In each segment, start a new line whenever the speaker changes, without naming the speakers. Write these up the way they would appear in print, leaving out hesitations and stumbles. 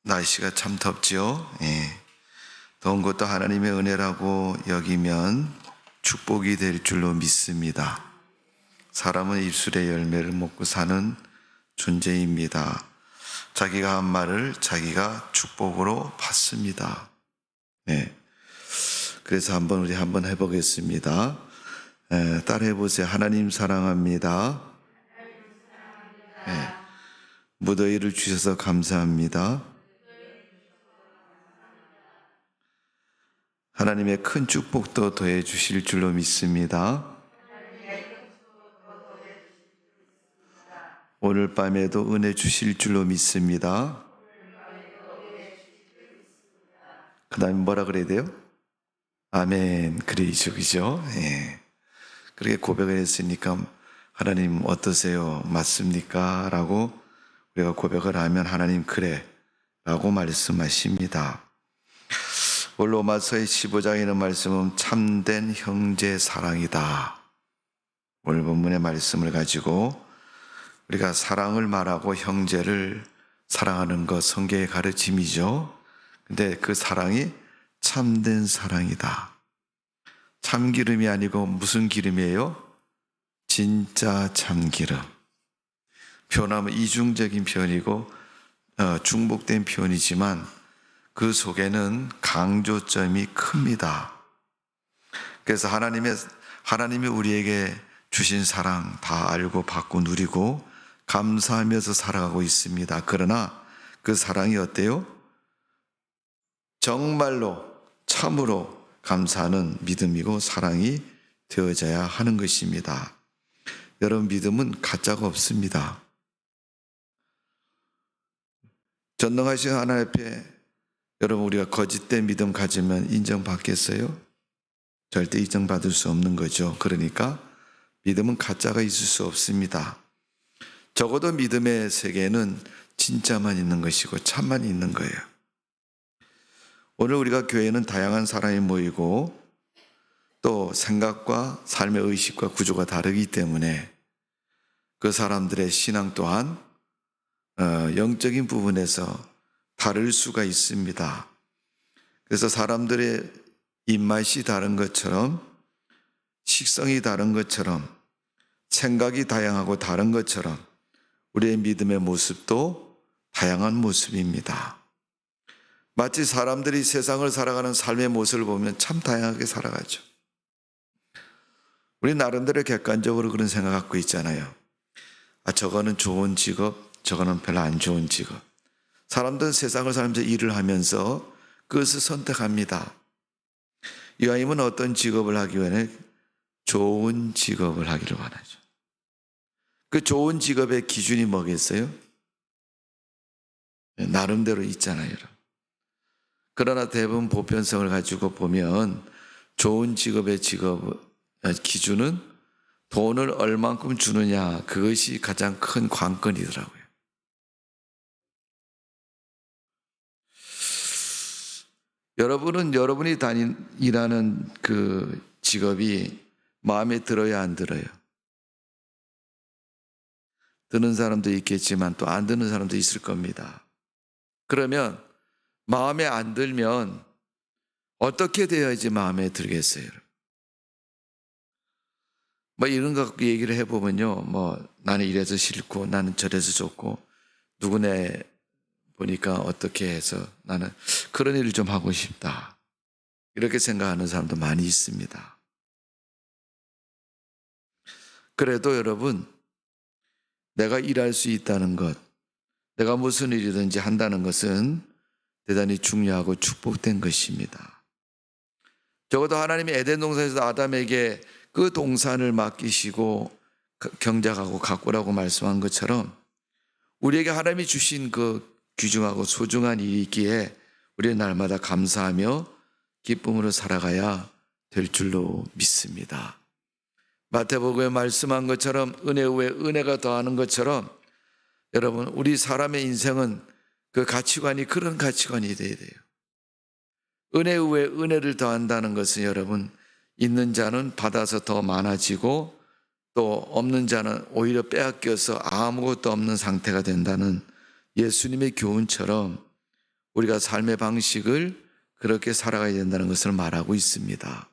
날씨가 참 덥지요. 예. 더운 것도 하나님의 은혜라고 여기면 축복이 될 줄로 믿습니다. 사람은 입술의 열매를 먹고 사는 존재입니다. 자기가 한 말을 자기가 축복으로 받습니다. 네. 그래서 우리 한번 해보겠습니다. 따라해 보세요. 하나님 사랑합니다. 네. 무더위를 주셔서 감사합니다. 하나님의 큰 축복도 더해 주실 줄로 믿습니다. 오늘 밤에도 은혜 주실 줄로 믿습니다. 그 다음에 뭐라 그래야 돼요? 아멘. 그래야죠, 그죠? 예. 그렇게 고백을 했으니까 하나님 어떠세요? 맞습니까? 라고 우리가 고백을 하면 하나님 그래 라고 말씀하십니다. 오늘 로마서의 15장에 있는 말씀은 참된 형제 사랑이다. 오늘 본문의 말씀을 가지고 우리가 사랑을 말하고 형제를 사랑하는 것 성경의 가르침이죠. 근데 그 사랑이 참된 사랑이다. 참기름이 아니고 무슨 기름이에요? 진짜 참기름. 표현하면 이중적인 표현이고 중복된 표현이지만 그 속에는 강조점이 큽니다. 그래서 하나님이 우리에게 주신 사랑 다 알고 받고 누리고 감사하면서 살아가고 있습니다. 그러나 그 사랑이 어때요? 정말로 참으로 감사하는 믿음이고 사랑이 되어져야 하는 것입니다. 여러분, 믿음은 가짜가 없습니다. 전능하신 하나님 앞에 여러분, 우리가 거짓된 믿음 가지면 인정받겠어요? 절대 인정받을 수 없는 거죠. 그러니까 믿음은 가짜가 있을 수 없습니다. 적어도 믿음의 세계에는 진짜만 있는 것이고 참만 있는 거예요. 오늘 우리가 교회는 다양한 사람이 모이고 또 생각과 삶의 의식과 구조가 다르기 때문에 그 사람들의 신앙 또한 영적인 부분에서 다를 수가 있습니다. 그래서 사람들의 입맛이 다른 것처럼 식성이 다른 것처럼 생각이 다양하고 다른 것처럼 우리의 믿음의 모습도 다양한 모습입니다. 마치 사람들이 세상을 살아가는 삶의 모습을 보면 참 다양하게 살아가죠. 우리 나름대로 객관적으로 그런 생각 갖고 있잖아요. 저거는 좋은 직업, 저거는 별로 안 좋은 직업. 사람들은 세상을 살면서 일을 하면서 그것을 선택합니다. 이왕이면 어떤 직업을 하기 위해 좋은 직업을 하기를 원하죠. 그 좋은 직업의 기준이 뭐겠어요? 나름대로 있잖아요, 여러분. 그러나 대부분 보편성을 가지고 보면 좋은 직업의 기준은 돈을 얼만큼 주느냐, 그것이 가장 큰 관건이더라고요. 여러분은 여러분이 일하는 그 직업이 마음에 들어야 안 들어요? 드는 사람도 있겠지만 또 안 드는 사람도 있을 겁니다. 그러면 마음에 안 들면 어떻게 돼야지 마음에 들겠어요? 이런 거 갖고 얘기를 해보면요. 나는 이래서 싫고 나는 저래서 좋고 누구네 보니까 어떻게 해서 나는 그런 일을 좀 하고 싶다. 이렇게 생각하는 사람도 많이 있습니다. 그래도 여러분, 내가 일할 수 있다는 것, 내가 무슨 일이든지 한다는 것은 대단히 중요하고 축복된 것입니다. 적어도 하나님이 에덴 동산에서 아담에게 그 동산을 맡기시고 경작하고 가꾸라고 말씀한 것처럼 우리에게 하나님이 주신 그 귀중하고 소중한 일이 있기에 우리는 날마다 감사하며 기쁨으로 살아가야 될 줄로 믿습니다. 마태복음에 말씀한 것처럼 은혜 위에 은혜가 더하는 것처럼 여러분, 우리 사람의 인생은 그 가치관이 그런 가치관이 돼야 돼요. 은혜 위에 은혜를 더한다는 것은 여러분, 있는 자는 받아서 더 많아지고 또 없는 자는 오히려 빼앗겨서 아무것도 없는 상태가 된다는 예수님의 교훈처럼 우리가 삶의 방식을 그렇게 살아가야 된다는 것을 말하고 있습니다.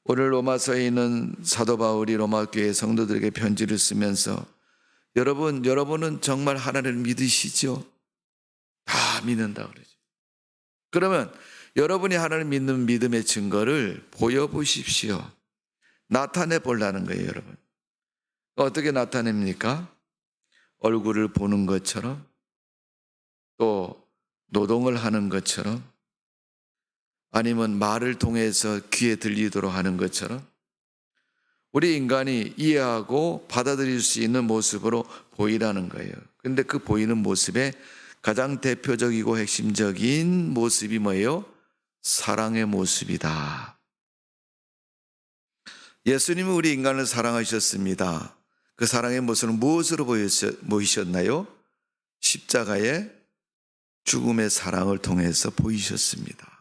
오늘 로마서에 있는 사도 바울이 로마 교회 성도들에게 편지를 쓰면서 여러분은 정말 하나님을 믿으시죠? 다 믿는다 그러죠. 그러면 여러분이 하나님을 믿는 믿음의 증거를 보여보십시오. 나타내 보려는 거예요, 여러분. 어떻게 나타냅니까? 얼굴을 보는 것처럼, 또 노동을 하는 것처럼, 아니면 말을 통해서 귀에 들리도록 하는 것처럼 우리 인간이 이해하고 받아들일 수 있는 모습으로 보이라는 거예요. 그런데 그 보이는 모습의 가장 대표적이고 핵심적인 모습이 뭐예요? 사랑의 모습이다. 예수님은 우리 인간을 사랑하셨습니다. 그 사랑의 모습은 무엇으로 보이셨나요? 십자가의 죽음의 사랑을 통해서 보이셨습니다.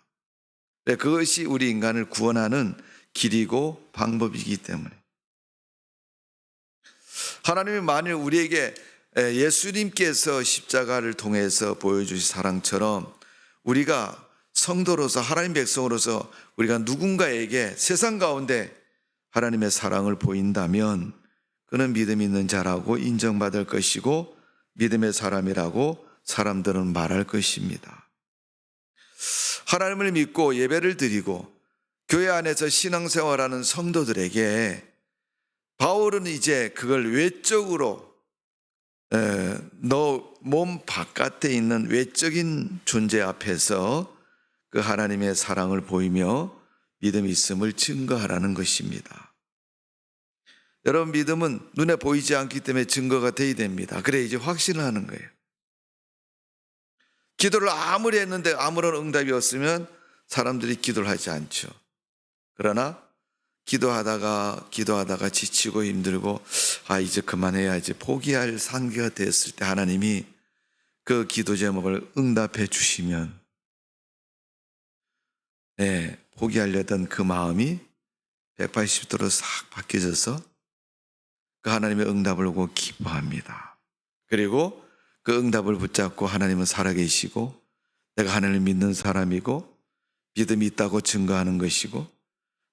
그것이 우리 인간을 구원하는 길이고 방법이기 때문에 하나님이 만일 우리에게 예수님께서 십자가를 통해서 보여주신 사랑처럼 우리가 성도로서 하나님 백성으로서 우리가 누군가에게 세상 가운데 하나님의 사랑을 보인다면 그는 믿음 있는 자라고 인정받을 것이고 믿음의 사람이라고 사람들은 말할 것입니다. 하나님을 믿고 예배를 드리고 교회 안에서 신앙생활하는 성도들에게 바울은 이제 그걸 외적으로 너 몸 바깥에 있는 외적인 존재 앞에서 그 하나님의 사랑을 보이며 믿음이 있음을 증거하라는 것입니다. 여러분, 믿음은 눈에 보이지 않기 때문에 증거가 돼야 됩니다. 그래 이제 확신을 하는 거예요. 기도를 아무리 했는데 아무런 응답이 없으면 사람들이 기도를 하지 않죠. 그러나 기도하다가 지치고 힘들고 이제 그만해야지 포기할 상기가 됐을 때 하나님이 그 기도 제목을 응답해 주시면 포기하려던 그 마음이 180도로 싹 바뀌어져서 그 하나님의 응답을 보고 기뻐합니다. 그리고 그 응답을 붙잡고 하나님은 살아계시고 내가 하나님을 믿는 사람이고 믿음이 있다고 증거하는 것이고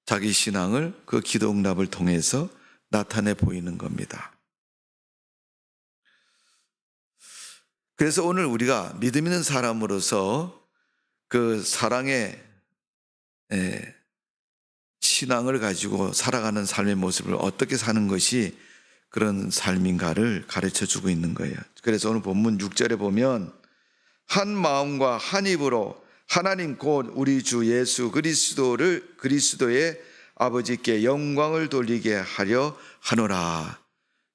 자기 신앙을 그 기도 응답을 통해서 나타내 보이는 겁니다. 그래서 오늘 우리가 믿음 있는 사람으로서 그 사랑의 신앙을 가지고 살아가는 삶의 모습을 어떻게 사는 것이 그런 삶인가를 가르쳐 주고 있는 거예요. 그래서 오늘 본문 6절에 보면 한 마음과 한 입으로 하나님 곧 우리 주 예수 그리스도의 아버지께 영광을 돌리게 하려 하노라.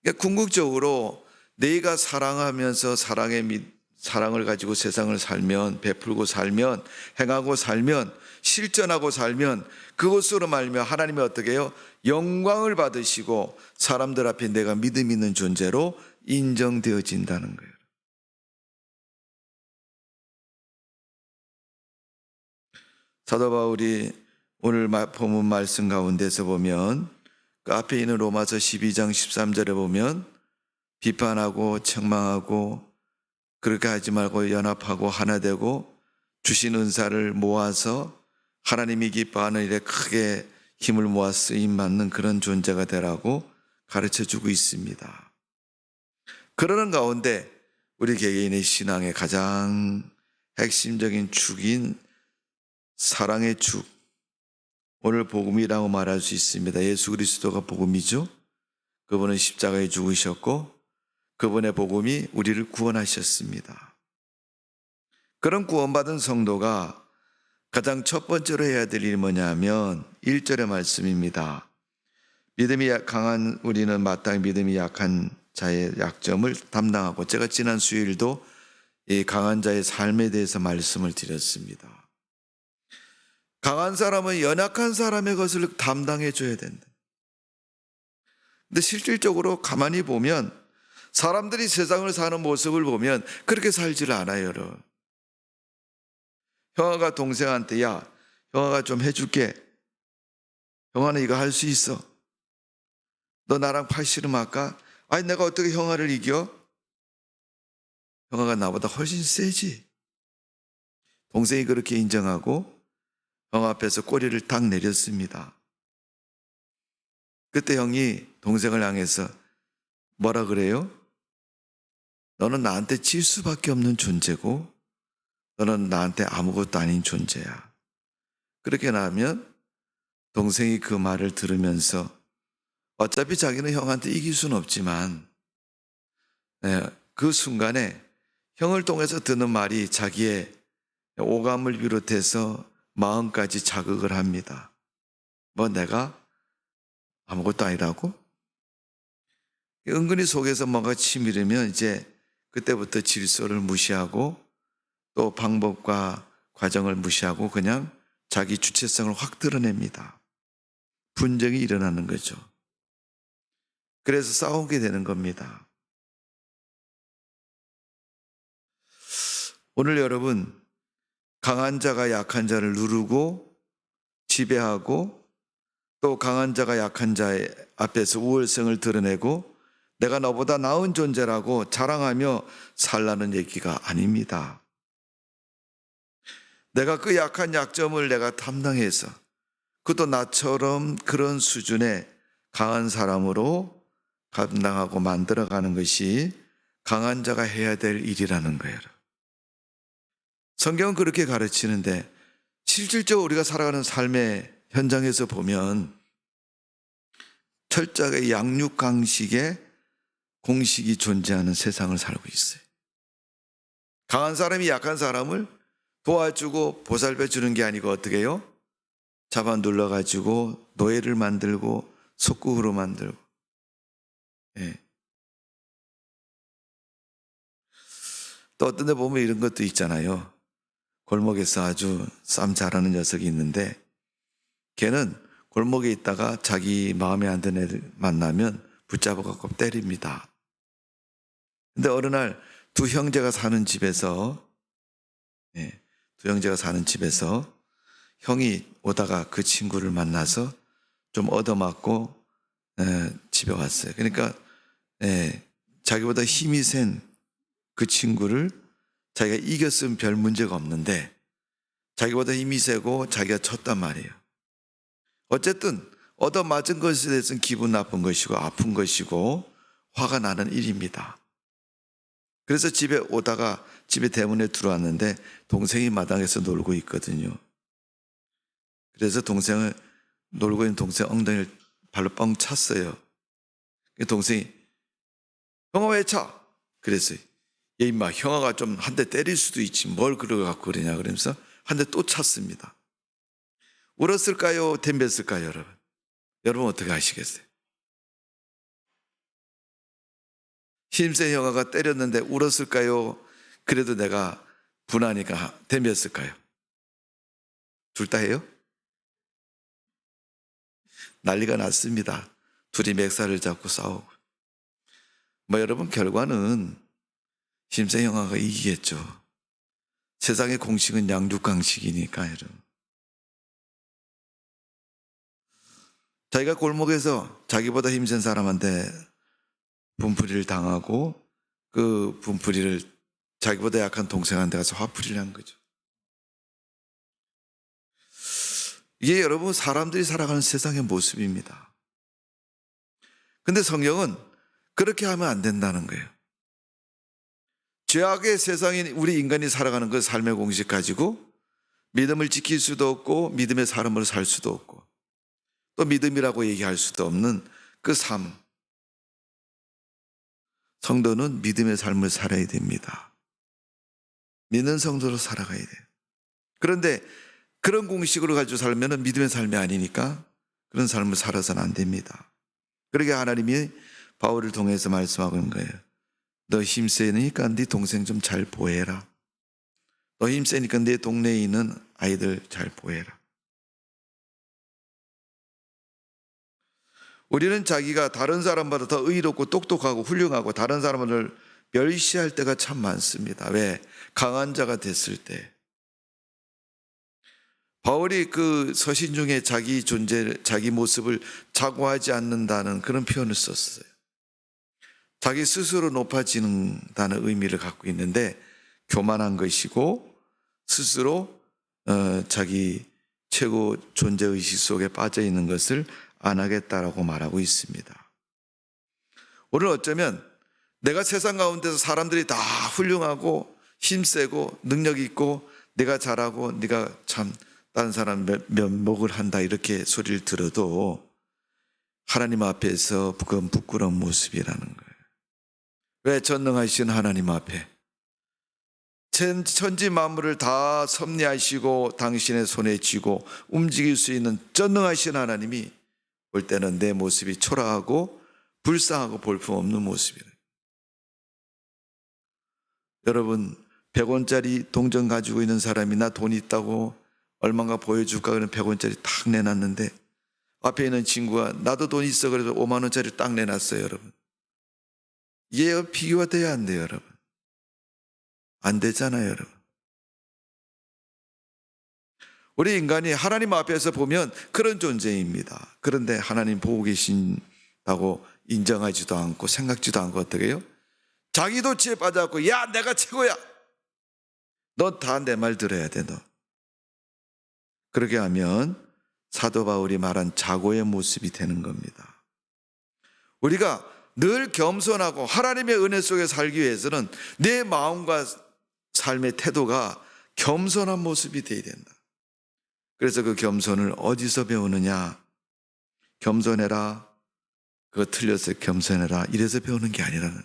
그러니까 궁극적으로 너희가 사랑하면서 사랑을 가지고 세상을 살면, 베풀고 살면, 행하고 살면, 실천하고 살면 그것으로 말미암아 하나님이 어떻게 해요? 영광을 받으시고 사람들 앞에 내가 믿음 있는 존재로 인정되어진다는 거예요. 사도 바울이 오늘 본문 말씀 가운데서 보면 그 앞에 있는 로마서 12장 13절에 보면 비판하고 책망하고 그렇게 하지 말고 연합하고 하나 되고 주신 은사를 모아서 하나님이 기뻐하는 일에 크게 힘을 모아 쓰임 받는 그런 존재가 되라고 가르쳐주고 있습니다. 그러는 가운데 우리 개개인의 신앙의 가장 핵심적인 축인 사랑의 축, 오늘 복음이라고 말할 수 있습니다. 예수 그리스도가 복음이죠. 그분은 십자가에 죽으셨고 그분의 복음이 우리를 구원하셨습니다. 그런 구원받은 성도가 가장 첫 번째로 해야 될 일이 뭐냐면 1절의 말씀입니다. 믿음이 강한 우리는 마땅히 믿음이 약한 자의 약점을 담당하고, 제가 지난 수요일도 이 강한 자의 삶에 대해서 말씀을 드렸습니다. 강한 사람은 연약한 사람의 것을 담당해 줘야 된다. 근데 실질적으로 가만히 보면 사람들이 세상을 사는 모습을 보면 그렇게 살지를 않아요, 여러분. 형아가 동생한테 야, 형아가 좀 해줄게. 형아는 이거 할 수 있어. 너 나랑 팔씨름 할까? 아니 내가 어떻게 형아를 이겨? 형아가 나보다 훨씬 세지. 동생이 그렇게 인정하고 형 앞에서 꼬리를 탁 내렸습니다. 그때 형이 동생을 향해서 뭐라 그래요? 너는 나한테 질 수밖에 없는 존재고 너는 나한테 아무것도 아닌 존재야. 그렇게 나면 동생이 그 말을 들으면서 어차피 자기는 형한테 이길 수는 없지만 그 순간에 형을 통해서 듣는 말이 자기의 오감을 비롯해서 마음까지 자극을 합니다. 뭐 내가 아무것도 아니라고? 은근히 속에서 뭔가 치밀으면 이제 그때부터 질서를 무시하고 또 방법과 과정을 무시하고 그냥 자기 주체성을 확 드러냅니다. 분쟁이 일어나는 거죠. 그래서 싸우게 되는 겁니다. 오늘 여러분, 강한 자가 약한 자를 누르고 지배하고 또 강한 자가 약한 자의 앞에서 우월성을 드러내고 내가 너보다 나은 존재라고 자랑하며 살라는 얘기가 아닙니다. 내가 그 약한 약점을 내가 담당해서 그것도 나처럼 그런 수준의 강한 사람으로 감당하고 만들어가는 것이 강한 자가 해야 될 일이라는 거예요. 성경은 그렇게 가르치는데 실질적으로 우리가 살아가는 삶의 현장에서 보면 철저하게 양육강식의 공식이 존재하는 세상을 살고 있어요. 강한 사람이 약한 사람을 도와주고 보살펴 주는 게 아니고 어떻게 해요? 잡아 눌러가지고 노예를 만들고 속국으로 만들고. 예. 또 어떤 데 보면 이런 것도 있잖아요. 골목에서 아주 싸움 잘하는 녀석이 있는데 걔는 골목에 있다가 자기 마음에 안 드는 애를 만나면 붙잡아갖고 때립니다. 근데 어느 날 두 형제가 사는 집에서 형이 오다가 그 친구를 만나서 좀 얻어맞고 집에 왔어요. 그러니까 자기보다 힘이 센 그 친구를 자기가 이겼으면 별 문제가 없는데 자기보다 힘이 세고 자기가 쳤단 말이에요. 어쨌든 얻어맞은 것에 대해서는 기분 나쁜 것이고 아픈 것이고 화가 나는 일입니다. 그래서 집에 오다가 집에 대문에 들어왔는데 동생이 마당에서 놀고 있거든요. 그래서 놀고 있는 동생 엉덩이를 발로 뻥 찼어요. 동생이 형아 왜 차? 그랬어요. 얘 임마 형아가 좀 한 대 때릴 수도 있지 뭘 그러고 그러냐 그러면서 한 대 또 찼습니다. 울었을까요? 덤볐을까요? 여러분? 여러분 어떻게 하시겠어요? 힘센 형아가 때렸는데 울었을까요? 그래도 내가 분하니까 덤볐을까요? 둘 다 해요? 난리가 났습니다. 둘이 맥살을 잡고 싸우고. 여러분 결과는 힘센 형아가 이기겠죠. 세상의 공식은 양육강식이니까 여러분. 자기가 골목에서 자기보다 힘센 사람한테 분풀이를 당하고 그 분풀이를 자기보다 약한 동생한테 가서 화풀이를 한 거죠. 이게 여러분 사람들이 살아가는 세상의 모습입니다. 근데 성경은 그렇게 하면 안 된다는 거예요. 죄악의 세상인 우리 인간이 살아가는 그 삶의 공식 가지고 믿음을 지킬 수도 없고 믿음의 사람으로 살 수도 없고 또 믿음이라고 얘기할 수도 없는 그 삶. 성도는 믿음의 삶을 살아야 됩니다. 믿는 성도로 살아가야 돼요. 그런데 그런 공식으로 가지고 살면 믿음의 삶이 아니니까 그런 삶을 살아서는 안 됩니다. 그러게 하나님이 바울을 통해서 말씀하고 있는 거예요. 너 힘세니까 네 동생 좀 잘 보호해라. 너 힘세니까 내 동네에 있는 아이들 잘 보호해라. 우리는 자기가 다른 사람보다 더 의롭고 똑똑하고 훌륭하고 다른 사람을 멸시할 때가 참 많습니다. 왜? 강한 자가 됐을 때. 바울이 그 서신 중에 자기 존재, 자기 모습을 자고하지 않는다는 그런 표현을 썼어요. 자기 스스로 높아지는다는 의미를 갖고 있는데 교만한 것이고 스스로 자기 최고 존재의식 속에 빠져 있는 것을 안 하겠다라고 말하고 있습니다. 오늘 어쩌면 내가 세상 가운데서 사람들이 다 훌륭하고 힘세고 능력 있고 내가 잘하고 네가 참 다른 사람 면목을 한다 이렇게 소리를 들어도 하나님 앞에서 그건 부끄러운 모습이라는 거예요. 왜? 전능하신 하나님 앞에 천지 만물을 다 섭리하시고 당신의 손에 쥐고 움직일 수 있는 전능하신 하나님이 볼 때는 내 모습이 초라하고 불쌍하고 볼품없는 모습이에요. 여러분 100원짜리 동전 가지고 있는 사람이 나 돈 있다고 얼마인가 보여줄까 그러면 100원짜리 딱 내놨는데 앞에 있는 친구가 나도 돈 있어 그래서 5만 원짜리 딱 내놨어요. 여러분 이게 비교가 돼야 안 돼요. 여러분 안 되잖아요. 여러분 우리 인간이 하나님 앞에서 보면 그런 존재입니다. 그런데 하나님 보고 계신다고 인정하지도 않고 생각지도 않고 어떻게 해요? 자기 도취에 빠져갖고 야 내가 최고야 너 다 내 말 들어야 돼 너. 그렇게 하면 사도 바울이 말한 자고의 모습이 되는 겁니다. 우리가 늘 겸손하고 하나님의 은혜 속에 살기 위해서는 내 마음과 삶의 태도가 겸손한 모습이 되어야 된다. 그래서 그 겸손을 어디서 배우느냐? 겸손해라. 그거 틀렸어 겸손해라. 이래서 배우는 게 아니라는.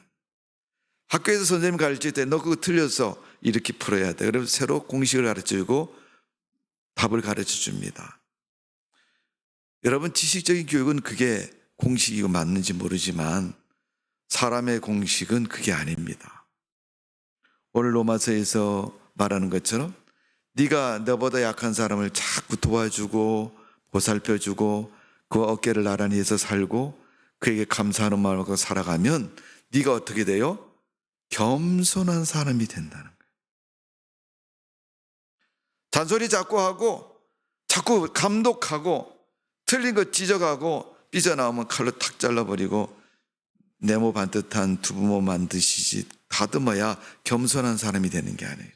학교에서 선생님 가르칠 때 너 그거 틀렸어. 이렇게 풀어야 돼. 그래서 새로 공식을 가르쳐주고 답을 가르쳐 줍니다. 여러분 지식적인 교육은 그게 공식이고 맞는지 모르지만 사람의 공식은 그게 아닙니다. 오늘 로마서에서 말하는 것처럼 네가 너보다 약한 사람을 자꾸 도와주고 보살펴주고 그 어깨를 나란히 해서 살고 그에게 감사하는 마음을 갖고 살아가면 네가 어떻게 돼요? 겸손한 사람이 된다는 거예요. 잔소리 자꾸 하고 자꾸 감독하고 틀린 거 지적하고 삐져나오면 칼로 탁 잘라버리고 네모 반듯한 두부모 만드시지 다듬어야 겸손한 사람이 되는 게 아니에요.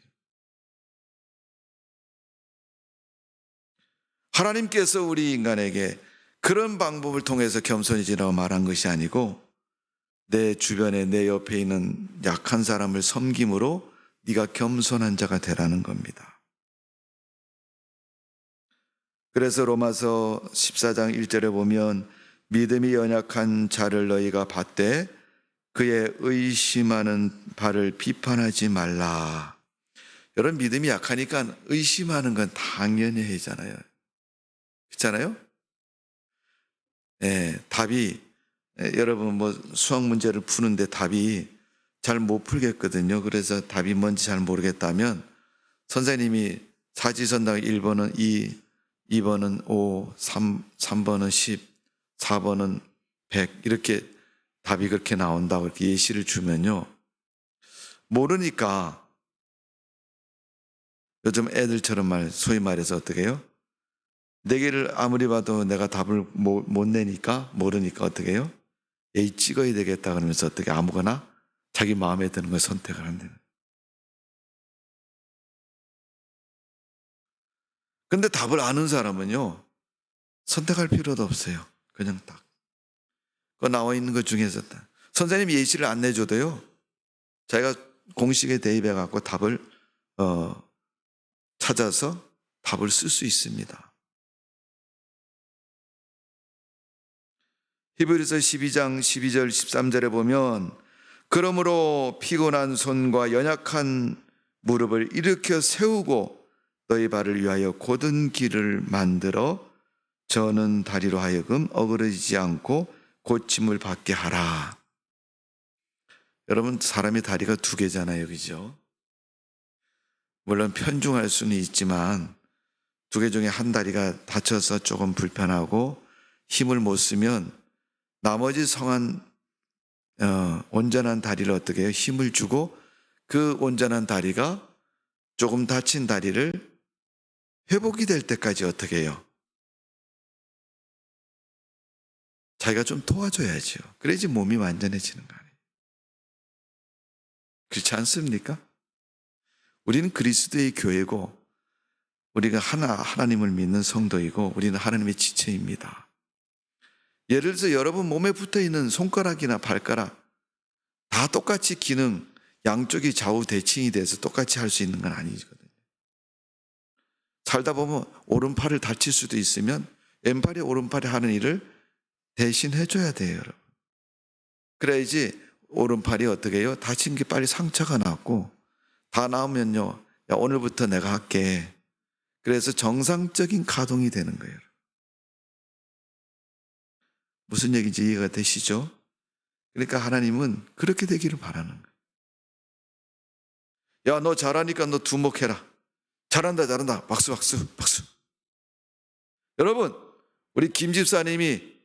하나님께서 우리 인간에게 그런 방법을 통해서 겸손해지라고 말한 것이 아니고 내 주변에 내 옆에 있는 약한 사람을 섬김으로 네가 겸손한 자가 되라는 겁니다. 그래서 로마서 14장 1절에 보면 믿음이 연약한 자를 너희가 받되 그의 의심하는 바를 비판하지 말라. 여러분 믿음이 약하니까 의심하는 건 당연히 해잖아요. 그렇잖아요? 네, 답이 여러분 수학 문제를 푸는데 답이 잘 못 풀겠거든요. 그래서 답이 뭔지 잘 모르겠다면 선생님이 사지선당 1번은 2, 2번은 5, 3번은 10, 4번은 100 이렇게 답이 그렇게 나온다고 이렇게 예시를 주면요. 모르니까 요즘 애들처럼 소위 말해서 어떻게 해요? 네 개를 아무리 봐도 내가 답을 못 내니까 모르니까 어떻게 해요? 에이 찍어야 되겠다 그러면서 어떻게 아무거나 자기 마음에 드는 걸 선택을 한다는. 근데 답을 아는 사람은요 선택할 필요도 없어요. 그냥 딱 그 나와 있는 것 중에서 딱 선생님이 예시를 안 내줘도요 자기가 공식에 대입해 갖고 답을 찾아서 답을 쓸 수 있습니다. 히브리서 12장 12절 13절에 보면 그러므로 피곤한 손과 연약한 무릎을 일으켜 세우고 너희 발을 위하여 곧은 길을 만들어 저는 다리로 하여금 어그러지지 않고 고침을 받게 하라. 여러분 사람의 다리가 두 개잖아요. 그죠? 물론 편중할 수는 있지만 두 개 중에 한 다리가 다쳐서 조금 불편하고 힘을 못 쓰면 나머지 성한 온전한 다리를 어떻게 해요? 힘을 주고 그 온전한 다리가 조금 다친 다리를 회복이 될 때까지 어떻게 해요? 자기가 좀 도와줘야죠. 그래야지 몸이 완전해지는 거 아니에요. 그렇지 않습니까? 우리는 그리스도의 교회고 우리가 하나님을 믿는 성도이고 우리는 하나님의 지체입니다. 예를 들어서 여러분 몸에 붙어있는 손가락이나 발가락 다 똑같이 기능, 양쪽이 좌우 대칭이 돼서 똑같이 할 수 있는 건 아니거든요. 살다 보면 오른팔을 다칠 수도 있으면 왼팔이 오른팔이 하는 일을 대신 해줘야 돼요, 여러분. 그래야지 오른팔이 어떻게 해요? 다친 게 빨리 상처가 났고 다 나으면요, 야, 오늘부터 내가 할게. 그래서 정상적인 가동이 되는 거예요. 무슨 얘기인지 이해가 되시죠? 그러니까 하나님은 그렇게 되기를 바라는 거예요. 야, 너 잘하니까 너 두목해라. 잘한다, 잘한다. 박수, 박수, 박수. 여러분, 우리 김 집사님이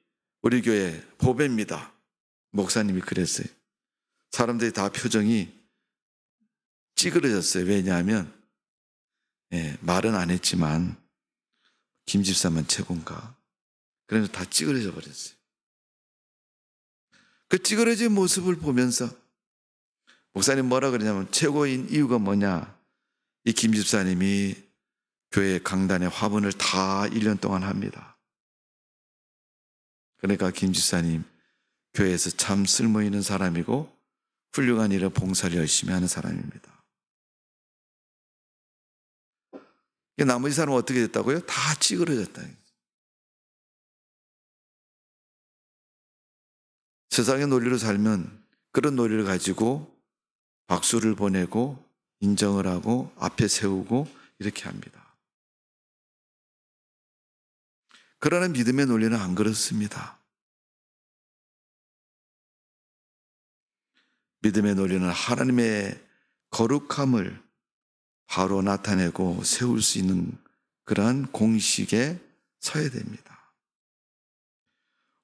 우리 교회 보배입니다. 목사님이 그랬어요. 사람들이 다 표정이 찌그러졌어요. 왜냐하면 말은 안 했지만 김 집사만 최고인가. 그래서 다 찌그러져 버렸어요. 그 찌그러진 모습을 보면서 목사님 뭐라 그러냐면 최고인 이유가 뭐냐. 이 김 집사님이 교회 강단의 화분을 다 1년 동안 합니다. 그러니까 김 집사님 교회에서 참 쓸모있는 사람이고 훌륭한 일을 봉사를 열심히 하는 사람입니다. 나머지 사람은 어떻게 됐다고요? 다 찌그러졌다. 세상의 논리로 살면 그런 논리를 가지고 박수를 보내고 인정을 하고 앞에 세우고 이렇게 합니다. 그러나 믿음의 논리는 안 그렇습니다. 믿음의 논리는 하나님의 거룩함을 바로 나타내고 세울 수 있는 그러한 공식에 서야 됩니다.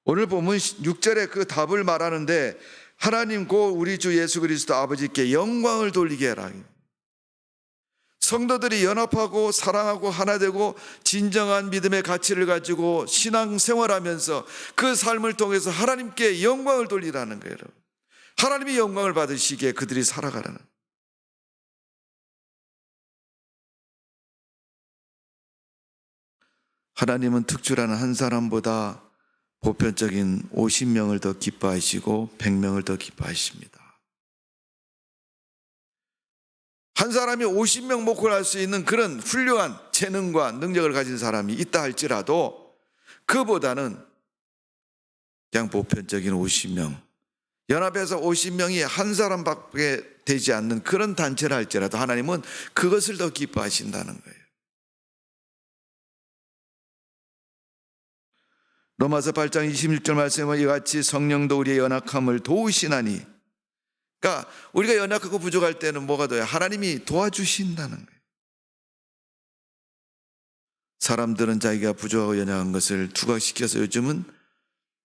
오늘 보면 6절에 그 답을 말하는데 하나님 고 우리 주 예수 그리스도 아버지께 영광을 돌리게 하라. 성도들이 연합하고 사랑하고 하나 되고 진정한 믿음의 가치를 가지고 신앙생활하면서 그 삶을 통해서 하나님께 영광을 돌리라는 거예요. 하나님이 영광을 받으시기에 그들이 살아가라는. 하나님은 특출한 한 사람보다 보편적인 50명을 더 기뻐하시고 100명을 더 기뻐하십니다. 한 사람이 50명 목회를 할 수 있는 그런 훌륭한 재능과 능력을 가진 사람이 있다 할지라도 그보다는 그냥 보편적인 50명, 연합해서 50명이 한 사람밖에 되지 않는 그런 단체를 할지라도 하나님은 그것을 더 기뻐하신다는 거예요. 로마서 8장 26절 말씀에 이같이 성령도 우리의 연약함을 도우시나니, 그러니까 우리가 연약하고 부족할 때는 뭐가 돼요? 하나님이 도와주신다는 거예요. 사람들은 자기가 부족하고 연약한 것을 투각시켜서 요즘은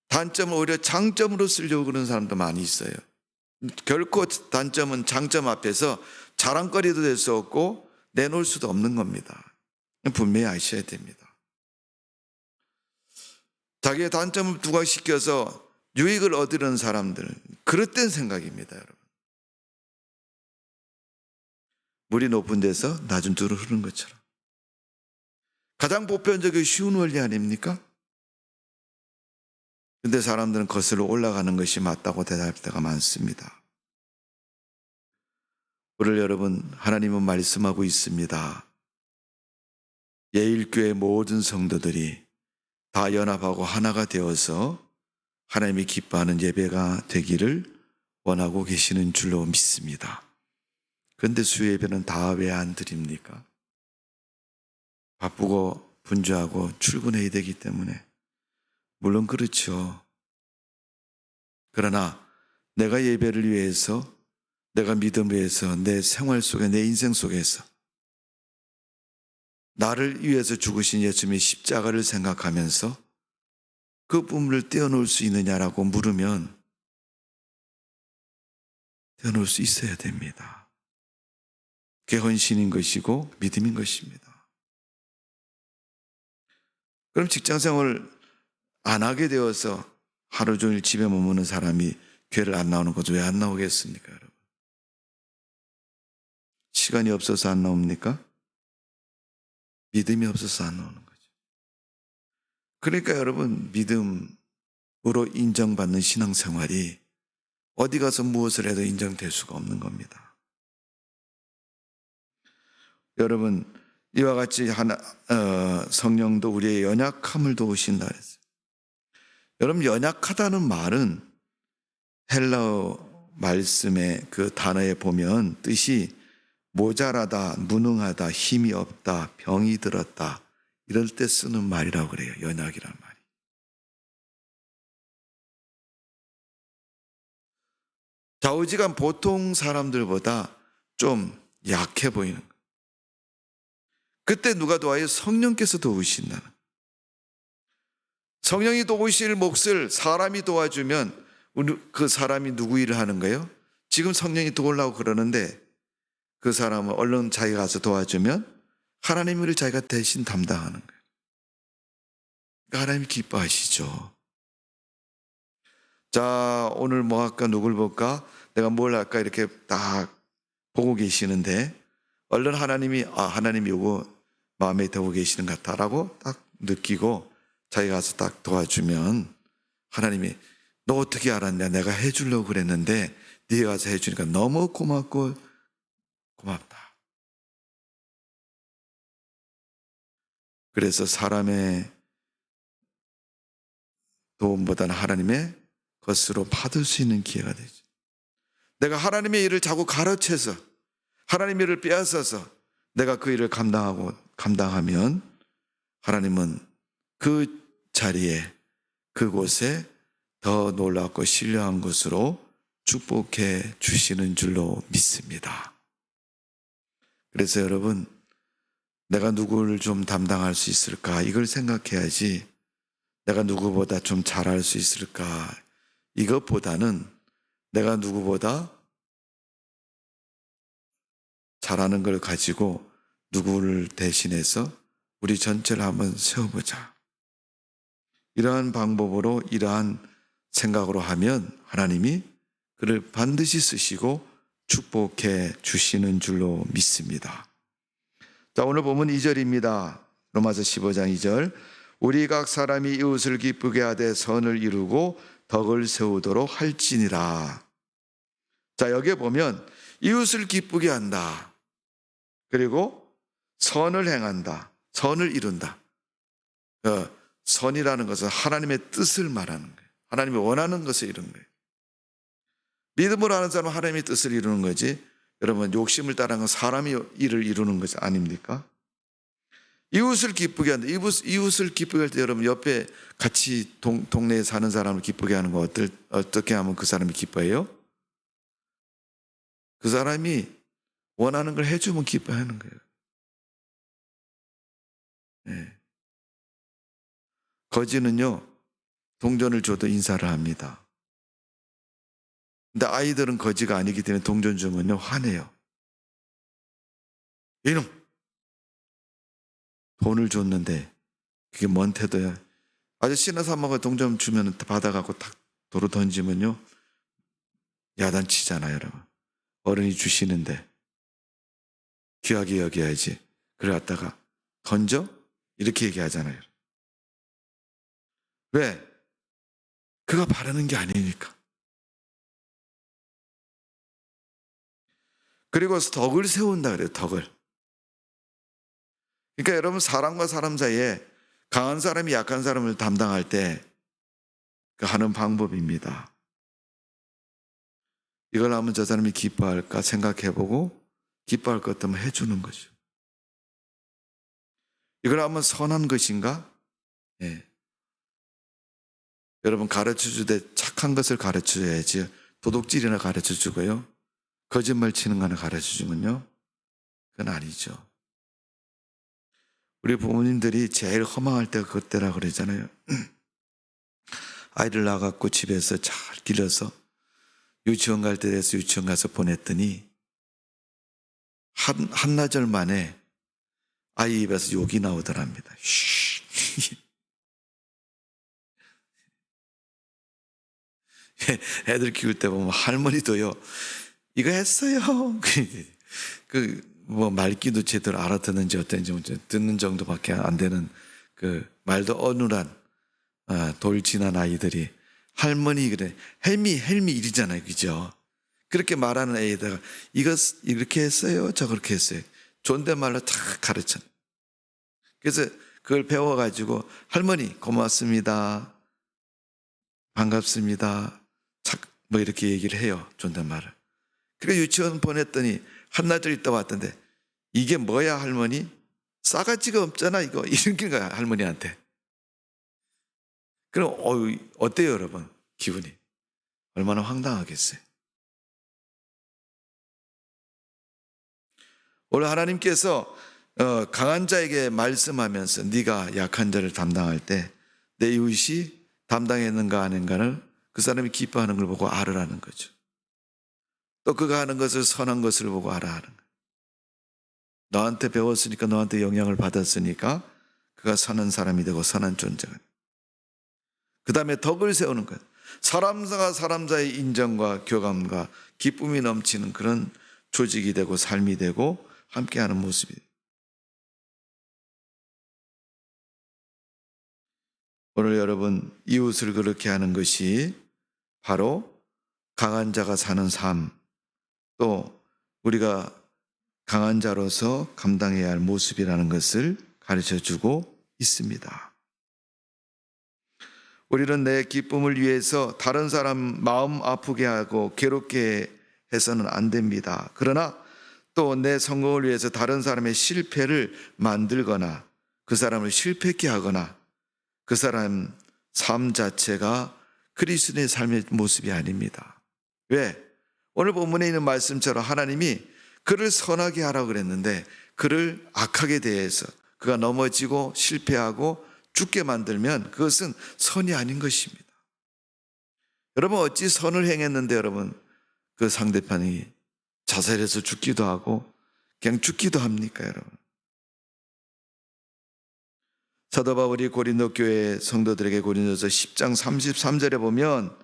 단점을 오히려 장점으로 쓰려고 그러는 사람도 많이 있어요. 결코 단점은 장점 앞에서 자랑거리도 될 수 없고 내놓을 수도 없는 겁니다. 분명히 아셔야 됩니다. 자기의 단점을 부각시켜서 유익을 얻으려는 사람들, 그릇된 생각입니다, 여러분. 물이 높은 데서 낮은 데로 흐르는 것처럼. 가장 보편적이고 쉬운 원리 아닙니까? 근데 사람들은 거슬러 올라가는 것이 맞다고 대답할 때가 많습니다. 오늘 여러분, 하나님은 말씀하고 있습니다. 예일교회 모든 성도들이 다 연합하고 하나가 되어서 하나님이 기뻐하는 예배가 되기를 원하고 계시는 줄로 믿습니다. 그런데 수요예배는 다 왜 안 드립니까? 바쁘고 분주하고 출근해야 되기 때문에. 물론 그렇죠. 그러나 내가 예배를 위해서, 내가 믿음을 위해서, 내 생활 속에, 내 인생 속에서 나를 위해서 죽으신 예수님의 십자가를 생각하면서 그 부분을 떼어놓을 수 있느냐라고 물으면 떼어놓을 수 있어야 됩니다. 그게 헌신인 것이고 믿음인 것입니다. 그럼 직장생활을 안 하게 되어서 하루 종일 집에 머무는 사람이 교회를 안 나오는 것도 왜 안 나오겠습니까, 여러분? 시간이 없어서 안 나옵니까? 믿음이 없어서 안 나오는 거죠. 그러니까 여러분, 믿음으로 인정받는 신앙생활이 어디 가서 무엇을 해도 인정될 수가 없는 겁니다. 여러분, 이와 같이 성령도 우리의 연약함을 도우신다 그랬어요. 여러분, 연약하다는 말은 헬라어 말씀의 그 단어에 보면 뜻이 모자라다, 무능하다, 힘이 없다, 병이 들었다, 이럴 때 쓰는 말이라고 그래요. 연약이란 말이. 좌우지간 보통 사람들보다 좀 약해 보이는 거예요. 그때 누가 도와요? 성령께서 도우신다는. 성령이 도우실 몫을 사람이 도와주면 그 사람이 누구 일을 하는 거예요? 지금 성령이 도우려고 그러는데 그 사람은 얼른 자기가 가서 도와주면 하나님 일을 자기가 대신 담당하는 거예요. 그러니까 하나님이 기뻐하시죠. 자, 오늘 뭐 할까, 누굴 볼까, 내가 뭘 할까 이렇게 딱 보고 계시는데 얼른 하나님이 하나님이 요거 마음에 들고 계시는 것 같다라고 딱 느끼고 자기가 가서 딱 도와주면 하나님이 너 어떻게 알았냐, 내가 해주려고 그랬는데 네가 가서 해주니까 너무 고맙고 고맙다. 그래서 사람의 도움보다는 하나님의 것으로 받을 수 있는 기회가 되죠. 내가 하나님의 일을 자꾸 가르쳐서 하나님의 일을 빼앗아서 내가 그 일을 감당하면 하나님은 그 자리에 그곳에 더 놀랍고 신령한 것으로 축복해 주시는 줄로 믿습니다. 그래서 여러분, 내가 누구를 좀 담당할 수 있을까 이걸 생각해야지 내가 누구보다 좀 잘할 수 있을까 이것보다는 내가 누구보다 잘하는 걸 가지고 누구를 대신해서 우리 전체를 한번 세워보자. 이러한 방법으로 이러한 생각으로 하면 하나님이 그를 반드시 쓰시고 축복해 주시는 줄로 믿습니다. 자, 오늘 보면 2절입니다. 로마서 15장 2절. 우리 각 사람이 이웃을 기쁘게 하되 선을 이루고 덕을 세우도록 할지니라. 자, 여기에 보면 이웃을 기쁘게 한다. 그리고 선을 행한다. 선을 이룬다. 선이라는 것은 하나님의 뜻을 말하는 거예요. 하나님이 원하는 것을 이루는 거예요. 믿음으로 하는 사람은 하나님의 뜻을 이루는 거지. 여러분, 욕심을 따르는 건 사람이 일을 이루는 것이 아닙니까? 이웃을 기쁘게 한다. 이웃을 기쁘게 할 때 여러분 옆에 같이 동네에 사는 사람을 기쁘게 하는 거 어떻게 하면 그 사람이 기뻐해요? 그 사람이 원하는 걸 해주면 기뻐하는 거예요. 네. 거지는요, 동전을 줘도 인사를 합니다. 근데 아이들은 거지가 아니기 때문에 동전 주면요, 화내요. 이놈! 돈을 줬는데 그게 뭔 태도야. 아저씨나 사먹어 동전 주면 받아가고 탁 도로 던지면요, 야단치잖아요, 여러분. 어른이 주시는데 귀하게 여겨야지. 그래 갖다가 던져? 이렇게 얘기하잖아요. 왜? 그가 바라는 게 아니니까. 그리고 덕을 세운다 그래요, 덕을. 그러니까 여러분, 사람과 사람 사이에 강한 사람이 약한 사람을 담당할 때 그 하는 방법입니다. 이걸 하면 저 사람이 기뻐할까 생각해보고 기뻐할 것 같으면 해주는 거죠. 이걸 하면 선한 것인가? 예. 여러분, 가르쳐주되 착한 것을 가르쳐줘야지 도둑질이나 가르쳐주고요, 거짓말 치는 거 하나 가르쳐주면요, 그건 아니죠. 우리 부모님들이 제일 허망할 때가 그때라 그러잖아요. 아이를 낳아갖고 집에서 잘 길러서 유치원 갈 때 돼서 유치원 가서 보냈더니 한나절 만에 아이 입에서 욕이 나오더랍니다. 애들 키울 때 보면 할머니도요, 이거 했어요. 뭐 말귀도 제대로 알아듣는지 어떤지 듣는 정도밖에 안 되는 그 말도 어눌한 돌진한 아이들이 할머니 그래 헬미 이러잖아요, 그죠? 그렇게 말하는 애에다가 이거 이렇게 했어요, 저 그렇게 했어요. 존댓말로 다 가르쳐. 그래서 그걸 배워가지고 할머니 고맙습니다, 반갑습니다, 뭐 이렇게 얘기를 해요, 존댓말을. 그래서 유치원 보냈더니 한나절 있다 왔던데 이게 뭐야 할머니? 싸가지가 없잖아 이거, 이런 거야 할머니한테. 그럼 어때요 여러분? 기분이 얼마나 황당하겠어요. 오늘 하나님께서 강한 자에게 말씀하면서 네가 약한 자를 담당할 때 내 이웃이 담당했는가 아닌가를 그 사람이 기뻐하는 걸 보고 알으라는 거죠. 또 그가 하는 것을 선한 것을 보고 알아 하는 거예요. 너한테 배웠으니까, 너한테 영향을 받았으니까 그가 선한 사람이 되고 선한 존재가 돼요. 그 다음에 덕을 세우는 거예요. 사람과 사람 사이의 인정과 교감과 기쁨이 넘치는 그런 조직이 되고 삶이 되고 함께하는 모습이 돼요. 오늘 여러분, 이웃을 그렇게 하는 것이 바로 강한 자가 사는 삶, 또 우리가 강한 자로서 감당해야 할 모습이라는 것을 가르쳐주고 있습니다. 우리는 내 기쁨을 위해서 다른 사람 마음 아프게 하고 괴롭게 해서는 안 됩니다. 그러나 또 내 성공을 위해서 다른 사람의 실패를 만들거나 그 사람을 실패케 하거나 그 사람 삶 자체가 그리스도의 삶의 모습이 아닙니다. 왜? 오늘 본문에 있는 말씀처럼 하나님이 그를 선하게 하라고 그랬는데 그를 악하게 대해서 그가 넘어지고 실패하고 죽게 만들면 그것은 선이 아닌 것입니다. 여러분, 어찌 선을 행했는데 여러분 그 상대편이 자살해서 죽기도 하고 그냥 죽기도 합니까 여러분? 사도 바울이 고린도 교회 성도들에게 고린도서 10장 33절에 보면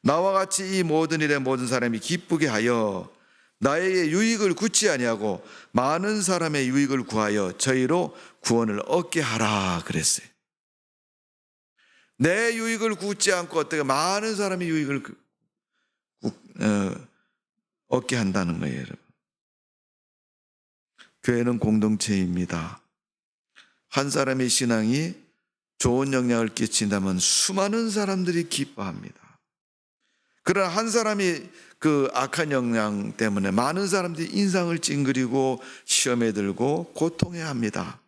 나와 같이 이 모든 일에 모든 사람이 기쁘게 하여 나의 유익을 굳지 아니하고 많은 사람의 유익을 구하여 저희로 구원을 얻게 하라 그랬어요. 내 유익을 굳지 않고 어떻게 많은 사람의 유익을 얻게 한다는 거예요, 여러분. 교회는 공동체입니다. 한 사람의 신앙이 좋은 영향을 끼친다면 수많은 사람들이 기뻐합니다. 그러나 한 사람이 그 악한 영향 때문에 많은 사람들이 인상을 찡그리고 시험에 들고 고통해합니다.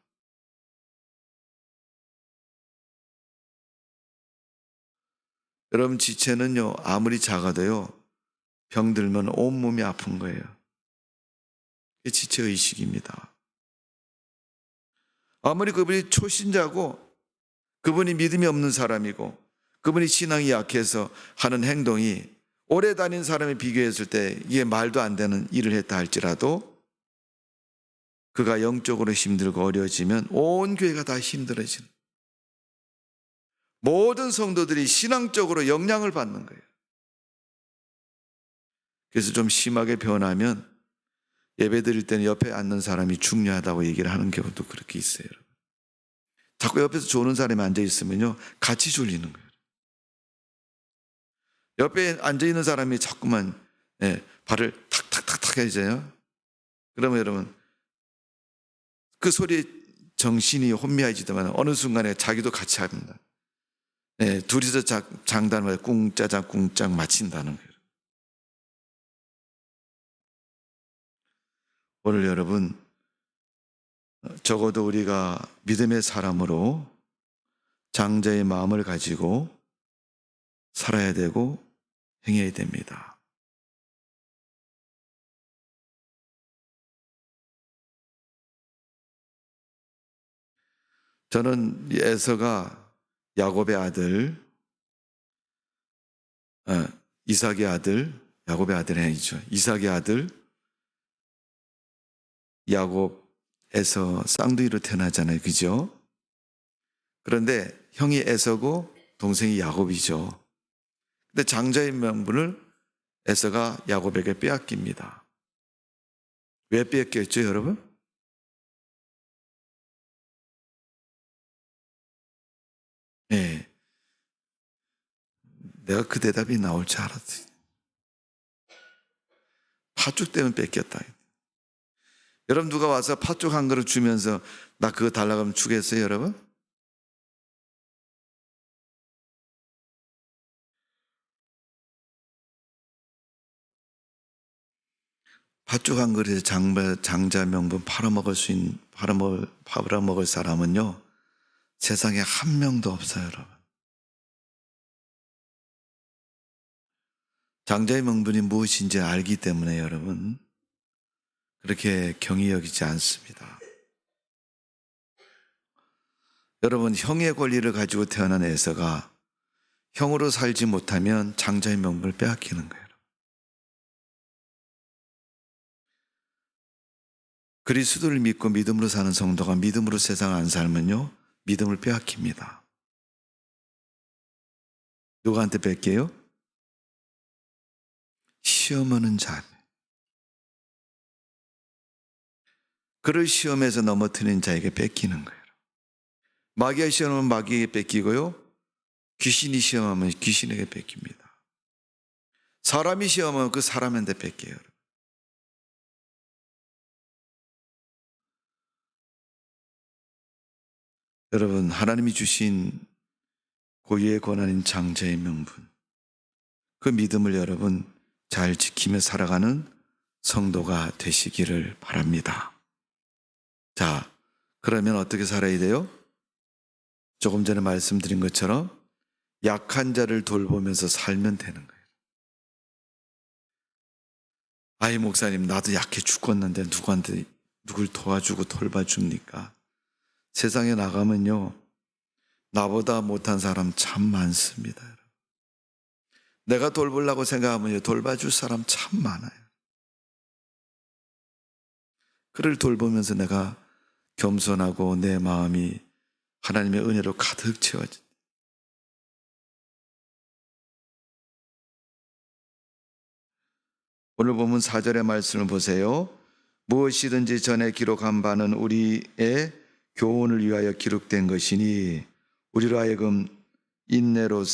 여러분, 지체는요 아무리 작아도요 병들면 온몸이 아픈 거예요. 이게 지체의식입니다. 아무리 그분이 초신자고 그분이 믿음이 없는 사람이고 그분이 신앙이 약해서 하는 행동이 오래 다닌 사람에 비교했을 때 이게 말도 안 되는 일을 했다 할지라도 그가 영적으로 힘들고 어려워지면 온 교회가 다 힘들어지는, 모든 성도들이 신앙적으로 영향을 받는 거예요. 그래서 좀 심하게 변하면 예배 드릴 때는 옆에 앉는 사람이 중요하다고 얘기를 하는 경우도 그렇게 있어요. 자꾸 옆에서 조는 사람이 앉아있으면요 같이 졸리는 거예요. 옆에 앉아있는 사람이 자꾸만 발을 탁탁탁탁 해줘요. 그러면 여러분 그 소리에 정신이 혼미해지더만 어느 순간에 자기도 같이 합니다. 둘이서 장단을 꿍짜장 꿍짝 마친다는 거예요. 오늘 여러분 적어도 우리가 믿음의 사람으로 장자의 마음을 가지고 살아야 되고 행해야 됩니다. 저는 에서가 야곱의 아들, 이삭의 아들, 야곱의 아들이 아니죠. 이삭의 아들 야곱에서 쌍둥이로 태어나잖아요. 그죠? 그런데 형이 에서고 동생이 야곱이죠. 근데 장자의 명분을 에서가 야곱에게 빼앗깁니다. 왜 뺏겼죠, 여러분? 예. 내가 그 대답이 나올 줄 알았지. 팥죽 때문에 뺏겼다. 여러분 누가 와서 팥죽 한 그릇 주면서 나 그거 달라고 하면 주겠어요, 여러분? 팥죽 한 그릇에 장자 명분 팔아먹을 사람은요, 세상에 한 명도 없어요, 여러분. 장자의 명분이 무엇인지 알기 때문에 여러분, 그렇게 경히 여기지 않습니다. 여러분, 형의 권리를 가지고 태어난 에서가 형으로 살지 못하면 장자의 명분을 빼앗기는 거예요. 그리스도를 믿고 믿음으로 사는 성도가 믿음으로 세상을 안 살면요, 믿음을 빼앗깁니다. 누구한테 뺏겨요? 시험하는 자. 그를 시험에서 넘어뜨리는 자에게 뺏기는 거예요. 마귀가 시험하면 마귀에게 뺏기고요, 귀신이 시험하면 귀신에게 뺏깁니다. 사람이 시험하면 그 사람한테 뺏겨요. 여러분, 하나님이 주신 고유의 권한인 장자의 명분, 그 믿음을 여러분 잘 지키며 살아가는 성도가 되시기를 바랍니다. 자, 그러면 어떻게 살아야 돼요? 조금 전에 말씀드린 것처럼 약한 자를 돌보면서 살면 되는 거예요. 아이, 목사님, 나도 약해 죽겠는데 누굴 도와주고 돌봐줍니까? 세상에 나가면요, 나보다 못한 사람 참 많습니다. 내가 돌보려고 생각하면 돌봐줄 사람 참 많아요. 그를 돌보면서 내가 겸손하고 내 마음이 하나님의 은혜로 가득 채워진. 오늘 보면 4절의 말씀을 보세요. 무엇이든지 전에 기록한 바는 우리의 교훈을 위하여 기록된 것이니 우리로 하여금 인내로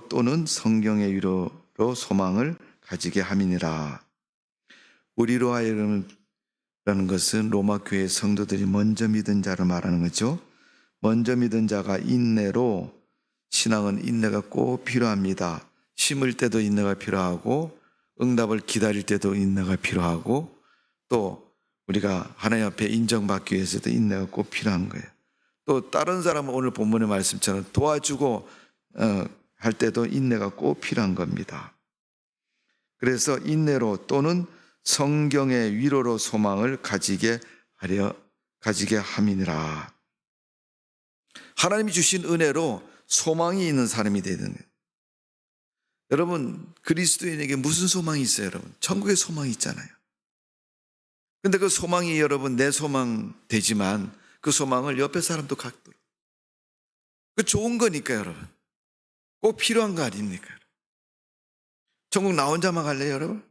또는 성경의 위로로 소망을 가지게 함이니라. 우리로 하여금이라는 것은 로마 교회 성도들이 먼저 믿은 자를 말하는 거죠. 먼저 믿은 자가 인내로, 신앙은 인내가 꼭 필요합니다. 심을 때도 인내가 필요하고 응답을 기다릴 때도 인내가 필요하고 또 우리가 하나님 앞에 인정받기 위해서도 인내가 꼭 필요한 거예요. 또 다른 사람은 오늘 본문의 말씀처럼 도와주고 할 때도 인내가 꼭 필요한 겁니다. 그래서 인내로 또는 성경의 위로로 소망을 가지게 함이니라. 하나님이 주신 은혜로 소망이 있는 사람이 되는 거예요. 여러분, 그리스도인에게 무슨 소망이 있어요, 여러분? 천국의 소망이 있잖아요. 근데 그 소망이 여러분 내 소망 되지만 그 소망을 옆에 사람도 갖도록. 그 좋은 거니까 여러분. 꼭 필요한 거 아닙니까? 천국 나 혼자만 갈래요, 여러분?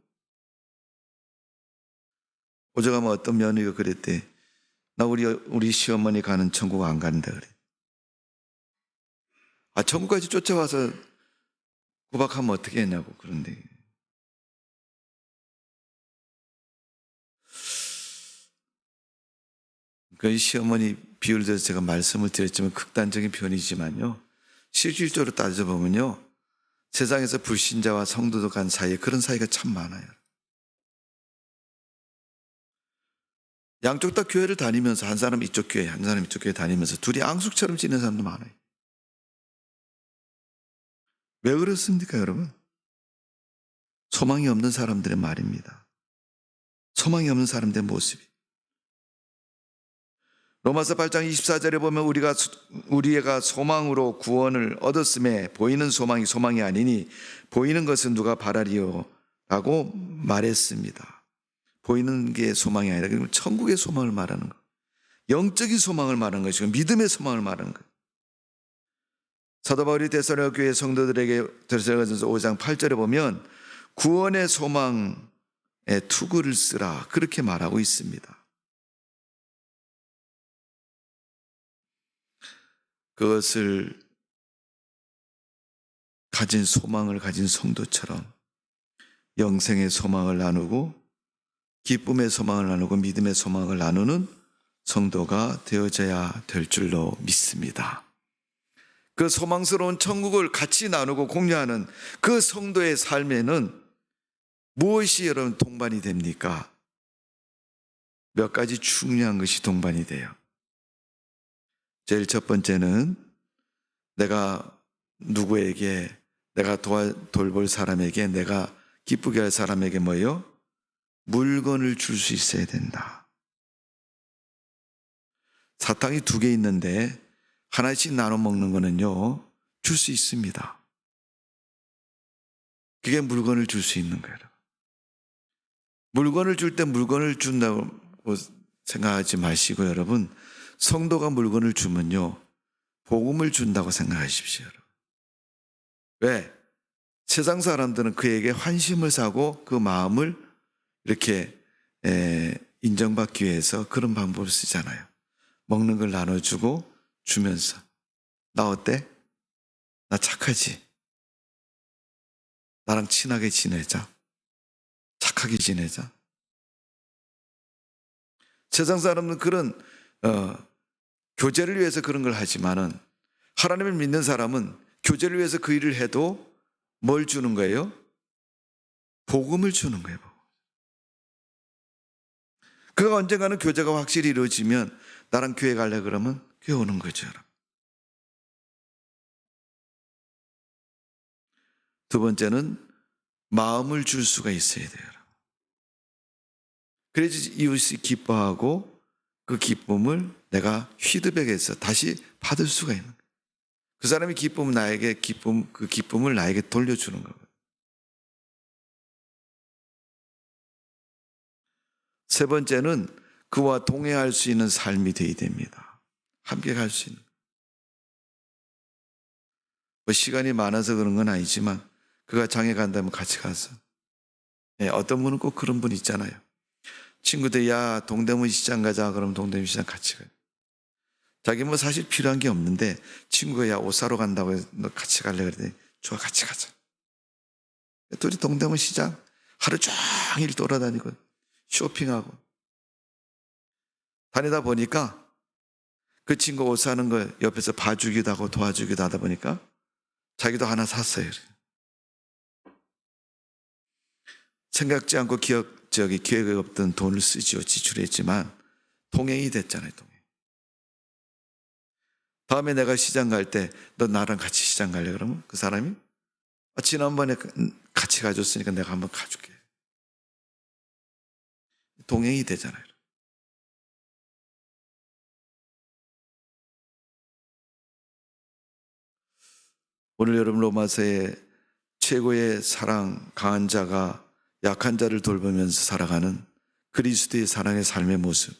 오죽하면 어떤 며느리가 그랬대. 나 우리 시어머니 가는 천국 안 간다 그래. 아, 천국까지 쫓아와서 구박하면 어떻게 했냐고 그런데. 그 시어머니 비유를 들어서 제가 말씀을 드렸지만 극단적인 표현이지만요, 실질적으로 따져보면요, 세상에서 불신자와 성도들 간 사이에 그런 사이가 참 많아요. 양쪽 다 교회를 다니면서 한 사람 이쪽 교회, 한 사람 이쪽 교회 다니면서 둘이 앙숙처럼 지내는 사람도 많아요. 왜 그렇습니까, 여러분? 소망이 없는 사람들의 말입니다. 소망이 없는 사람들의 모습이. 로마서 8장 24절에 보면 우리가 소망으로 구원을 얻었음에 보이는 소망이 아니니 보이는 것은 누가 바라리요? 라고 말했습니다. 보이는 게 소망이 아니라 그러면 천국의 소망을 말하는 거, 영적인 소망을 말하는 것이고 믿음의 소망을 말하는 거예요. 사도 바울이 데살로니가 교회 성도들에게 데살로니가전서 5장 8절에 보면 구원의 소망에 투구를 쓰라 그렇게 말하고 있습니다. 그것을 가진 소망을 가진 성도처럼 영생의 소망을 나누고 기쁨의 소망을 나누고 믿음의 소망을 나누는 성도가 되어져야 될 줄로 믿습니다. 그 소망스러운 천국을 같이 나누고 공유하는 그 성도의 삶에는 무엇이 여러분 동반이 됩니까? 몇 가지 중요한 것이 동반이 돼요. 제일 첫 번째는 내가 누구에게, 내가 돌볼 사람에게, 내가 기쁘게 할 사람에게 뭐예요? 물건을 줄 수 있어야 된다. 사탕이 2개 있는데 하나씩 나눠 먹는 거는요, 줄 수 있습니다. 그게 물건을 줄 수 있는 거예요. 물건을 줄 때 물건을 준다고 생각하지 마시고 여러분, 성도가 물건을 주면요, 복음을 준다고 생각하십시오. 여러분. 왜? 세상 사람들은 그에게 환심을 사고 그 마음을 이렇게 인정받기 위해서 그런 방법을 쓰잖아요. 먹는 걸 나눠주고 주면서 나 어때? 나 착하지? 나랑 친하게 지내자. 착하게 지내자. 세상 사람은 그런 교제를 위해서 그런 걸 하지만은 하나님을 믿는 사람은 교제를 위해서 그 일을 해도 뭘 주는 거예요? 복음을 주는 거예요. 그가 언젠가는 교제가 확실히 이루어지면 나랑 교회 갈래 그러면 교회 오는 거죠. 여러분. 두 번째는 마음을 줄 수가 있어야 돼요. 여러분. 그래야지 이웃이 기뻐하고 그 기쁨을 내가 피드백해서 다시 받을 수가 있는 거예요. 그 사람이 기쁨은 나에게 그 기쁨을 나에게 돌려주는 거예요. 세 번째는 그와 동행할 수 있는 삶이 되어야 됩니다. 함께 갈 수 있는. 뭐 시간이 많아서 그런 건 아니지만 그가 장에 간다면 같이 가서. 어떤 분은 꼭 그런 분 있잖아요. 친구들 야 동대문 시장 가자 그러면 동대문 시장 같이 가요. 자기 뭐 사실 필요한 게 없는데 친구가 야 옷 사러 간다고 해서 너 같이 갈래 그랬더니 좋아 같이 가자. 둘이 동대문 시장 하루 종일 돌아다니고 쇼핑하고 다니다 보니까 그 친구 옷 사는 거 옆에서 봐주기도 하고 도와주기도 하다 보니까 자기도 하나 샀어요. 생각지 않고 기획에 없던 돈을 쓰지요. 지출했지만 동행이 됐잖아요. 동행. 다음에 내가 시장 갈 때 너 나랑 같이 시장 갈래? 그러면 그 사람이 지난번에 같이 가줬으니까 내가 한번 가줄게. 동행이 되잖아요. 오늘 여러분 로마서의 최고의 사랑, 강한 자가 약한 자를 돌보면서 살아가는 그리스도의 사랑의 삶의 모습.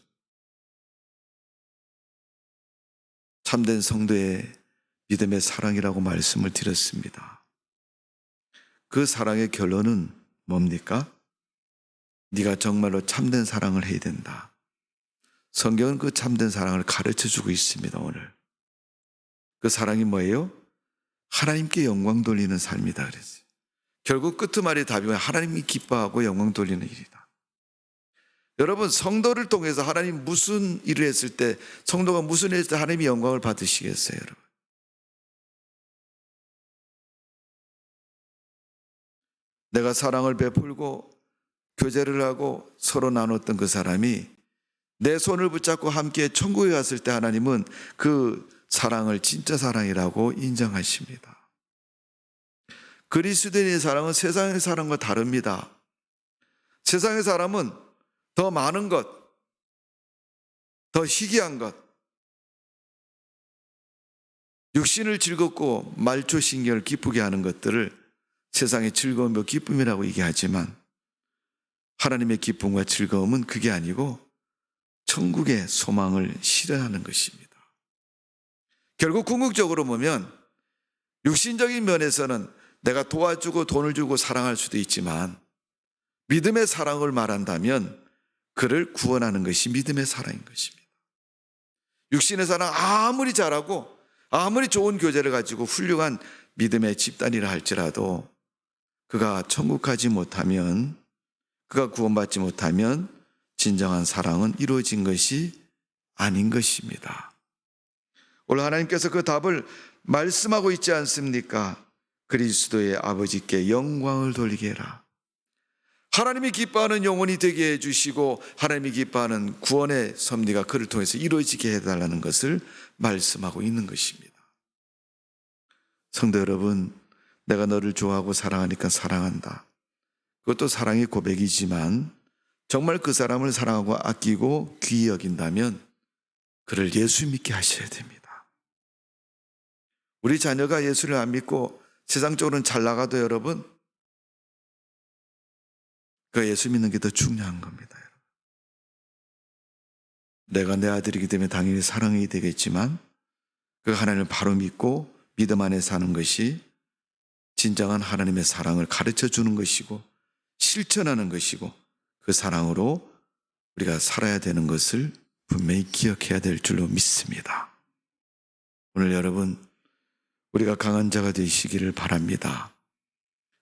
참된 성도의 믿음의 사랑이라고 말씀을 드렸습니다. 그 사랑의 결론은 뭡니까? 네가 정말로 참된 사랑을 해야 된다. 성경은 그 참된 사랑을 가르쳐주고 있습니다. 오늘. 그 사랑이 뭐예요? 하나님께 영광 돌리는 삶이다 그랬어요. 결국 끝말이 답이 하나님이 기뻐하고 영광 돌리는 일이다. 여러분 성도를 통해서 하나님 무슨 일을 했을 때 성도가 무슨 일을 했을 때 하나님이 영광을 받으시겠어요? 여러분. 내가 사랑을 베풀고 교제를 하고 서로 나눴던 그 사람이 내 손을 붙잡고 함께 천국에 갔을 때 하나님은 그 사랑을 진짜 사랑이라고 인정하십니다. 그리스도인의 사랑은 세상의 사랑과 다릅니다. 세상의 사람은 더 많은 것, 더 희귀한 것, 육신을 즐겁고 말초신경을 기쁘게 하는 것들을 세상의 즐거움과 기쁨이라고 얘기하지만 하나님의 기쁨과 즐거움은 그게 아니고 천국의 소망을 실현하는 것입니다. 결국 궁극적으로 보면 육신적인 면에서는 내가 도와주고 돈을 주고 사랑할 수도 있지만 믿음의 사랑을 말한다면 그를 구원하는 것이 믿음의 사랑인 것입니다. 육신의 사랑 아무리 잘하고 아무리 좋은 교제를 가지고 훌륭한 믿음의 집단이라 할지라도 그가 천국 가지 못하면, 그가 구원받지 못하면 진정한 사랑은 이루어진 것이 아닌 것입니다. 오늘 하나님께서 그 답을 말씀하고 있지 않습니까? 그리스도의 아버지께 영광을 돌리게 해라. 하나님이 기뻐하는 영혼이 되게 해주시고 하나님이 기뻐하는 구원의 섭리가 그를 통해서 이루어지게 해달라는 것을 말씀하고 있는 것입니다. 성도 여러분, 내가 너를 좋아하고 사랑하니까 사랑한다. 그것도 사랑의 고백이지만 정말 그 사람을 사랑하고 아끼고 귀히 여긴다면 그를 예수 믿게 하셔야 됩니다. 우리 자녀가 예수를 안 믿고 세상적으로는 잘 나가도 여러분, 그 예수 믿는 게 더 중요한 겁니다. 내가 내 아들이기 때문에 당연히 사랑이 되겠지만 그 하나님을 바로 믿고 믿음 안에 사는 것이 진정한 하나님의 사랑을 가르쳐 주는 것이고 실천하는 것이고 그 사랑으로 우리가 살아야 되는 것을 분명히 기억해야 될 줄로 믿습니다. 오늘 여러분, 우리가 강한 자가 되시기를 바랍니다.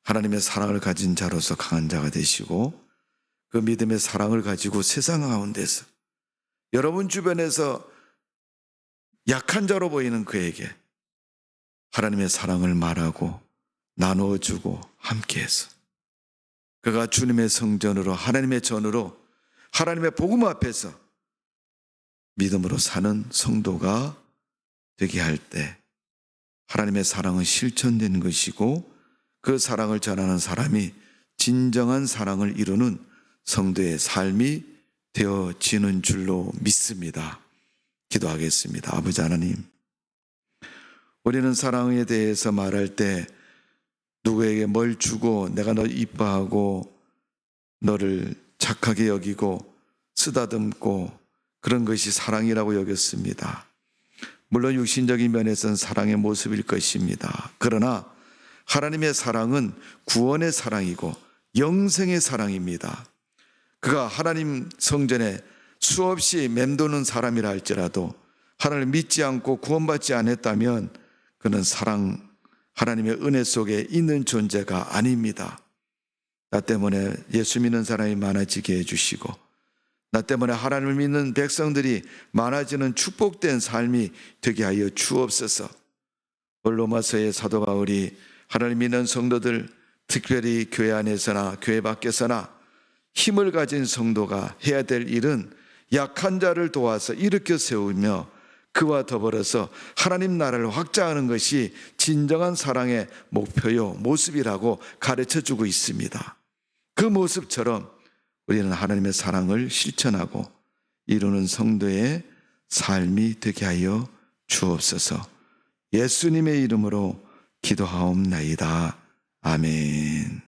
하나님의 사랑을 가진 자로서 강한 자가 되시고 그 믿음의 사랑을 가지고 세상 가운데서 여러분 주변에서 약한 자로 보이는 그에게 하나님의 사랑을 말하고 나누어주고 함께해서 그가 주님의 성전으로 하나님의 전으로 하나님의 복음 앞에서 믿음으로 사는 성도가 되게 할 때 하나님의 사랑은 실천되는 것이고 그 사랑을 전하는 사람이 진정한 사랑을 이루는 성도의 삶이 되어지는 줄로 믿습니다. 기도하겠습니다. 아버지 하나님, 우리는 사랑에 대해서 말할 때 누구에게 뭘 주고 내가 너 이뻐하고 너를 착하게 여기고 쓰다듬고 그런 것이 사랑이라고 여겼습니다. 물론 육신적인 면에서는 사랑의 모습일 것입니다. 그러나 하나님의 사랑은 구원의 사랑이고 영생의 사랑입니다. 그가 하나님 성전에 수없이 맴도는 사람이라 할지라도 하나님을 믿지 않고 구원받지 않았다면 그는 하나님의 은혜 속에 있는 존재가 아닙니다. 나 때문에 예수 믿는 사람이 많아지게 해주시고 나 때문에 하나님을 믿는 백성들이 많아지는 축복된 삶이 되게 하여 주옵소서. 로마서의 사도 바울이 하나님 믿는 성도들, 특별히 교회 안에서나 교회 밖에서나 힘을 가진 성도가 해야 될 일은 약한 자를 도와서 일으켜 세우며 그와 더불어서 하나님 나라를 확장하는 것이 진정한 사랑의 목표요 모습이라고 가르쳐주고 있습니다. 그 모습처럼 우리는 하나님의 사랑을 실천하고 이루는 성도의 삶이 되게 하여 주옵소서. 예수님의 이름으로 기도하옵나이다. 아멘.